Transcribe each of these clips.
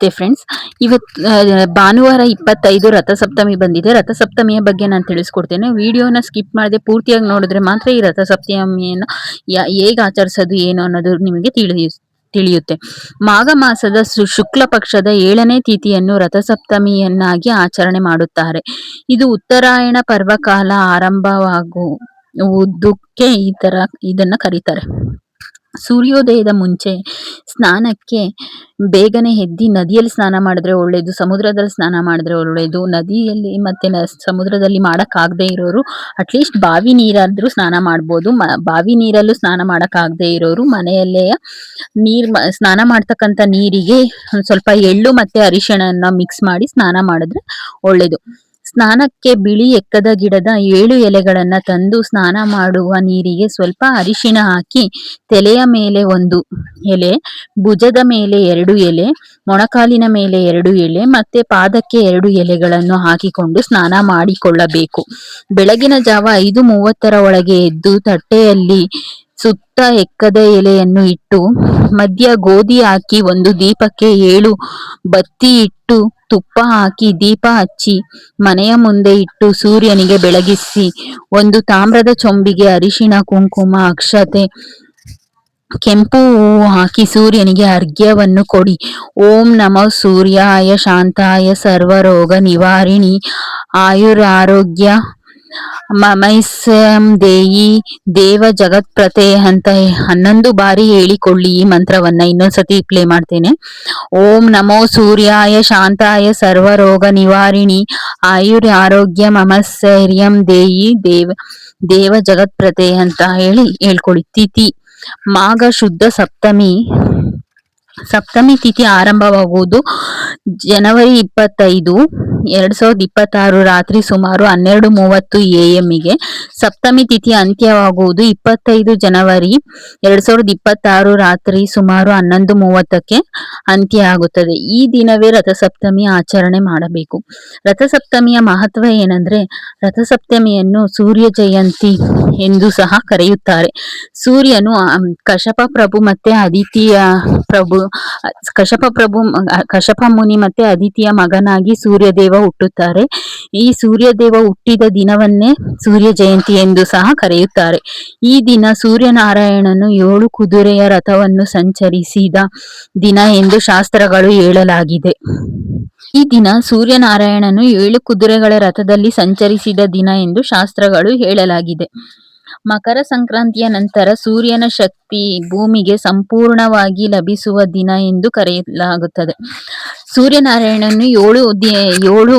Friends, ಭಾನುವಾರ 25 ರಥಸಪ್ತಮಿ ಬಂದಿದೆ. ರಥಸಪ್ತಮಿಯ ಬಗ್ಗೆ ನಾನು ತಿಳಿಸ್ಕೊಡ್ತೇನೆ. ವಿಡಿಯೋನ ಸ್ಕಿಪ್ ಮಾಡದೆ ಪೂರ್ತಿಯಾಗಿ ನೋಡಿದ್ರೆ ಮಾತ್ರ ಈ ರಥಸಪ್ತಮಿಯನ್ನು ಹೇಗೆ ಆಚರಿಸೋದು ಏನು ಅನ್ನೋದು ನಿಮಗೆ ತಿಳಿಯುತ್ತೆ. ಮಾಘ ಮಾಸದ ಶುಕ್ಲ ಪಕ್ಷದ 7ನೇ ತಿಥಿಯನ್ನು ರಥಸಪ್ತಮಿಯನ್ನಾಗಿ ಆಚರಣೆ ಮಾಡುತ್ತಾರೆ. ಇದು ಉತ್ತರಾಯಣ ಪರ್ವಕಾಲ ಆರಂಭವಾಗುವುದಕ್ಕೆ ಇದನ್ನ ಕರೀತಾರೆ. ಸೂರ್ಯೋದಯದ ಮುಂಚೆ ಸ್ನಾನಕ್ಕೆ ಬೇಗನೆ ಎದ್ದು ನದಿಯಲ್ಲಿ ಸ್ನಾನ ಮಾಡಿದ್ರೆ ಒಳ್ಳೇದು, ಸಮುದ್ರದಲ್ಲಿ ಸ್ನಾನ ಮಾಡಿದ್ರೆ ಒಳ್ಳೇದು. ನದಿಯಲ್ಲಿ ಮತ್ತೆ ಸಮುದ್ರದಲ್ಲಿ ಮಾಡಕ್ಕಾಗದೇ ಇರೋರು ಅಟ್ಲೀಸ್ಟ್ ಬಾವಿ ನೀರಾದ್ರೂ ಸ್ನಾನ ಮಾಡ್ಬೋದು. ಬಾವಿ ನೀರಲ್ಲೂ ಸ್ನಾನ ಮಾಡಕ್ಕಾಗದೇ ಇರೋರು ಮನೆಯಲ್ಲೇ ಸ್ನಾನ ಮಾಡ್ತಕ್ಕಂಥ ನೀರಿಗೆ ಸ್ವಲ್ಪ ಎಳ್ಳು ಮತ್ತೆ ಅರಿಶಿಣನ ಮಿಕ್ಸ್ ಮಾಡಿ ಸ್ನಾನ ಮಾಡಿದ್ರೆ ಒಳ್ಳೇದು. ಸ್ನಾನಕ್ಕೆ ಬಿಳಿ ಎಕ್ಕದ ಗಿಡದ 7 ಎಲೆಗಳನ್ನ ತಂದು ಸ್ನಾನ ಮಾಡುವ ನೀರಿಗೆ ಸ್ವಲ್ಪ ಅರಿಶಿಣ ಹಾಕಿ ತಲೆಯ ಮೇಲೆ 1 ಎಲೆ, ಭುಜದ ಮೇಲೆ 2 ಎಲೆ, ಮೊಣಕಾಲಿನ ಮೇಲೆ 2 ಎಲೆ ಮತ್ತೆ ಪಾದಕ್ಕೆ 2 ಎಲೆಗಳನ್ನು ಹಾಕಿಕೊಂಡು ಸ್ನಾನ ಮಾಡಿಕೊಳ್ಳಬೇಕು. ಬೆಳಗಿನ ಜಾವ 5:30 ಒಳಗೆ ಎದ್ದು ತಟ್ಟೆಯಲ್ಲಿ ಸುತ್ತ ಎಕ್ಕದ ಎಲೆಯನ್ನು ಇಟ್ಟು ಮಧ್ಯ ಗೋಧಿ ಹಾಕಿ 1 ದೀಪಕ್ಕೆ 7 ಬತ್ತಿ ಇಟ್ಟು ತುಪ್ಪ ಹಾಕಿ ದೀಪ ಹಚ್ಚಿ ಮನೆಯ ಮುಂದೆ ಇಟ್ಟು ಸೂರ್ಯನಿಗೆ ಬೆಳಗಿಸಿ 1 ತಾಮ್ರದ ಚೊಂಬಿಗೆ ಅರಿಶಿಣ, ಕುಂಕುಮ, ಅಕ್ಷತೆ, ಕೆಂಪು ಹೂವು ಹಾಕಿ ಸೂರ್ಯನಿಗೆ ಅರ್ಘ್ಯವನ್ನು ಕೊಡಿ. ಓಂ ನಮಃ ಸೂರ್ಯಾಯ ಶಾಂತಾಯ ಸರ್ವರೋಗ ನಿವಾರಿಣಿ ಆಯುರಾರೋಗ್ಯ ಮಮೈಸ್ಯಂ ದೇಯಿ ದೇವ ಜಗತ್ಪ್ರತೆ ಅಂತ 11 ಬಾರಿ ಹೇಳಿಕೊಳ್ಳಿ. ಈ ಮಂತ್ರವನ್ನ ಇನ್ನೊಂದ್ಸತಿ ಪ್ಲೇ ಮಾಡ್ತೇನೆ. ಓಂ ನಮೋ ಸೂರ್ಯಾಯ ಶಾಂತಾಯ ಸರ್ವರೋಗ ನಿವಾರಿಣಿ ಆಯುರ್ ಆರೋಗ್ಯ ಮಮೈಸ್ಯಂ ದೇಯಿ ದೇವ ಜಗತ್ಪ್ರತೆ ಅಂತ ಹೇಳ್ಕೊಳ್ಳಿ. ತಿಥಿ ಮಾಘ ಶುದ್ಧ ಸಪ್ತಮಿ ತಿಥಿ ಆರಂಭವಾಗುವುದು ಜನವರಿ 25, 2026 ರಾತ್ರಿ ಸುಮಾರು 12:30 AM ಗೆ. ಸಪ್ತಮಿ ತಿಥಿ ಅಂತ್ಯವಾಗುವುದು 25 ಜನವರಿ 2026 ರಾತ್ರಿ ಸುಮಾರು 11:30ಕ್ಕೆ ಅಂತ್ಯ ಆಗುತ್ತದೆ. ಈ ದಿನವೇ ರಥಸಪ್ತಮಿ ಆಚರಣೆ ಮಾಡಬೇಕು. ರಥಸಪ್ತಮಿಯ ಮಹತ್ವ ಏನಂದ್ರೆ, ರಥಸಪ್ತಮಿಯನ್ನು ಸೂರ್ಯ ಜಯಂತಿ ಎಂದು ಸಹ ಕರೆಯುತ್ತಾರೆ. ಸೂರ್ಯನು ಕಶ್ಯಪ ಪ್ರಭು ಮತ್ತೆ ಕಶ್ಯಪ ಮುನಿ ಮತ್ತೆ ಅದಿತಿಯ ಮಗನಾಗಿ ಸೂರ್ಯದೇವ ಹುಟ್ಟುತ್ತಾರೆ. ಈ ಸೂರ್ಯದೇವ ಹುಟ್ಟಿದ ದಿನವನ್ನೇ ಸೂರ್ಯ ಜಯಂತಿ ಎಂದು ಸಹ ಕರೆಯುತ್ತಾರೆ. ಈ ದಿನ ಸೂರ್ಯನಾರಾಯಣನು 7 ಕುದುರೆಯ ರಥವನ್ನು ಸಂಚರಿಸಿದ ದಿನ ಎಂದು ಶಾಸ್ತ್ರಗಳು ಹೇಳಲಾಗಿದೆ. ಈ ದಿನ ಸೂರ್ಯನಾರಾಯಣನು 7 ಕುದುರೆಗಳ ರಥದಲ್ಲಿ ಸಂಚರಿಸಿದ ದಿನ ಎಂದು ಶಾಸ್ತ್ರಗಳು ಹೇಳಲಾಗಿದೆ. ಮಕರ ಸಂಕ್ರಾಂತಿಯ ನಂತರ ಸೂರ್ಯನ ಶಕ್ತಿ ಭೂಮಿಗೆ ಸಂಪೂರ್ಣವಾಗಿ ಲಭಿಸುವ ದಿನ ಎಂದು ಕರೆಯಲಾಗುತ್ತದೆ. ಸೂರ್ಯನಾರಾಯಣನು 7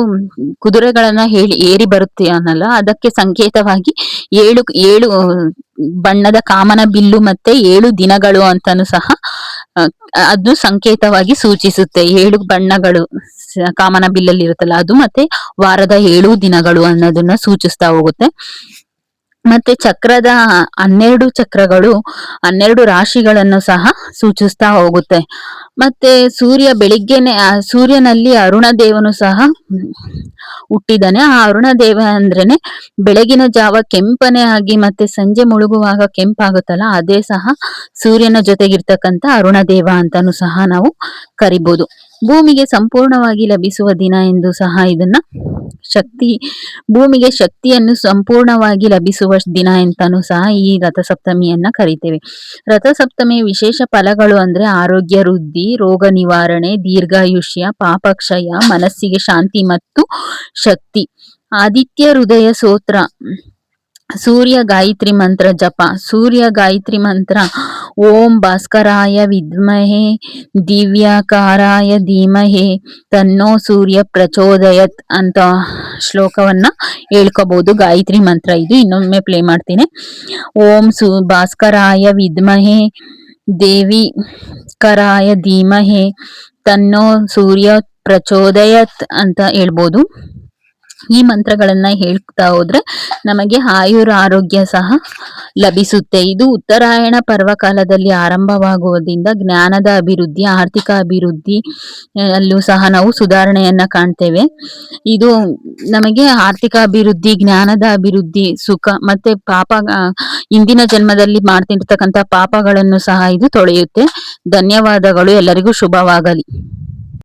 ಕುದುರೆಗಳನ್ನ ಏರಿ ಬರುತ್ತಾನಲ್ಲ, ಅದಕ್ಕೆ ಸಂಕೇತವಾಗಿ 7 ಬಣ್ಣದ ಕಾಮನ ಬಿಲ್ಲು ಮತ್ತೆ 7 ದಿನಗಳು ಅಂತಾನು ಸಹ ಅದು ಸಂಕೇತವಾಗಿ ಸೂಚಿಸುತ್ತೆ. 7 ಬಣ್ಣಗಳು ಕಾಮನ ಬಿಲ್ಲಲ್ಲಿ ಇರುತ್ತಲ್ಲ ಅದು, ಮತ್ತೆ ವಾರದ 7 ದಿನಗಳು ಅನ್ನೋದನ್ನ ಸೂಚಿಸ್ತಾ ಹೋಗುತ್ತೆ. ಮತ್ತೆ ಚಕ್ರದ 12 ಚಕ್ರಗಳು 12 ರಾಶಿಗಳನ್ನು ಸಹ ಸೂಚಿಸ್ತಾ ಹೋಗುತ್ತೆ. ಮತ್ತೆ ಸೂರ್ಯನಲ್ಲಿ ಅರುಣ ದೇವನು ಸಹ ಹುಟ್ಟಿದಾನೆ. ಆ ಅರುಣ ದೇವ ಅಂದ್ರೇನೆ ಬೆಳಗಿನ ಜಾವ ಕೆಂಪನೆ ಆಗಿ ಮತ್ತೆ ಸಂಜೆ ಮುಳುಗುವಾಗ ಕೆಂಪಾಗುತ್ತಲ್ಲ, ಅದೇ ಸಹ ಸೂರ್ಯನ ಜೊತೆಗಿರ್ತಕ್ಕಂಥ ಅರುಣ ದೇವ ಅಂತಾನು ಸಹ ನಾವು ಕರಿಬಹುದು. ಭೂಮಿಗೆ ಸಂಪೂರ್ಣವಾಗಿ ಲಭಿಸುವ ದಿನ ಎಂದು ಸಹ ಇದನ್ನ ಭೂಮಿಗೆ ಶಕ್ತಿಯನ್ನು ಸಂಪೂರ್ಣವಾಗಿ ಲಭಿಸುವ ದಿನ ಅಂತಾನು ಸಹ ಈ ರಥಸಪ್ತಮಿಯನ್ನ ಕರಿತೇವೆ. ರಥಸಪ್ತಮಿಯ ವಿಶೇಷ ಫಲಗಳು ಅಂದ್ರೆ ಆರೋಗ್ಯ ವೃದ್ಧಿ, ರೋಗ ನಿವಾರಣೆ, ದೀರ್ಘಾಯುಷ್ಯ, ಪಾಪಕ್ಷಯ, ಮನಸ್ಸಿಗೆ ಶಾಂತಿ ಮತ್ತು ಶಕ್ತಿ. ಆದಿತ್ಯ ಹೃದಯ ಸ್ತೋತ್ರ, ಸೂರ್ಯ ಗಾಯತ್ರಿ ಮಂತ್ರ ಜಪ. ಸೂರ್ಯ ಗಾಯತ್ರಿ ಮಂತ್ರ ಓಂ ಭಾಸ್ಕರಾಯ ವಿದ್ಮಹೇ ದಿವ್ಯಕಾರಾಯ ಧೀಮಹಿ ತನ್ನೋ ಸೂರ್ಯ ಪ್ರಚೋದಯತ್ ಅಂತ ಶ್ಲೋಕವನ್ನ ಹೇಳ್ಕೋಬಹುದು. ಗಾಯತ್ರಿ ಮಂತ್ರ ಇದು. ಇನ್ನೊಮ್ಮೆ ಪ್ಲೇ ಮಾಡ್ತೀನಿ. ಓಂ ಭಾಸ್ಕರಾಯ ವಿದ್ಮಹೇ ದೇವಿಕರಾಯ ಧೀಮಹಿ ತನ್ನೋ ಸೂರ್ಯ ಪ್ರಚೋದಯತ್ ಅಂತ ಹೇಳ್ಬೋದು. ಈ ಮಂತ್ರಗಳನ್ನ ಹೇಳ್ತಾ ಹೋದ್ರೆ ನಮಗೆ ಆಯುರ ಆರೋಗ್ಯ ಸಹ ಲಭಿಸುತ್ತೆ. ಇದು ಉತ್ತರಾಯಣ ಪರ್ವಕಾಲದಲ್ಲಿ ಆರಂಭವಾಗುವುದರಿಂದ ಜ್ಞಾನದ ಅಭಿವೃದ್ಧಿ, ಆರ್ಥಿಕ ಅಭಿವೃದ್ಧಿ ಅಲ್ಲೂ ಸಹ ನಾವು ಸುಧಾರಣೆಯನ್ನ ಕಾಣ್ತೇವೆ. ಇದು ನಮಗೆ ಆರ್ಥಿಕ ಅಭಿವೃದ್ಧಿ, ಜ್ಞಾನದ ಅಭಿವೃದ್ಧಿ, ಸುಖ ಮತ್ತೆ ಇಂದಿನ ಜನ್ಮದಲ್ಲಿ ಮಾಡ್ತಿರ್ತಕ್ಕಂಥ ಪಾಪಗಳನ್ನು ಸಹ ಇದು ತೊಳೆಯುತ್ತೆ. ಧನ್ಯವಾದಗಳು. ಎಲ್ಲರಿಗೂ ಶುಭವಾಗಲಿ.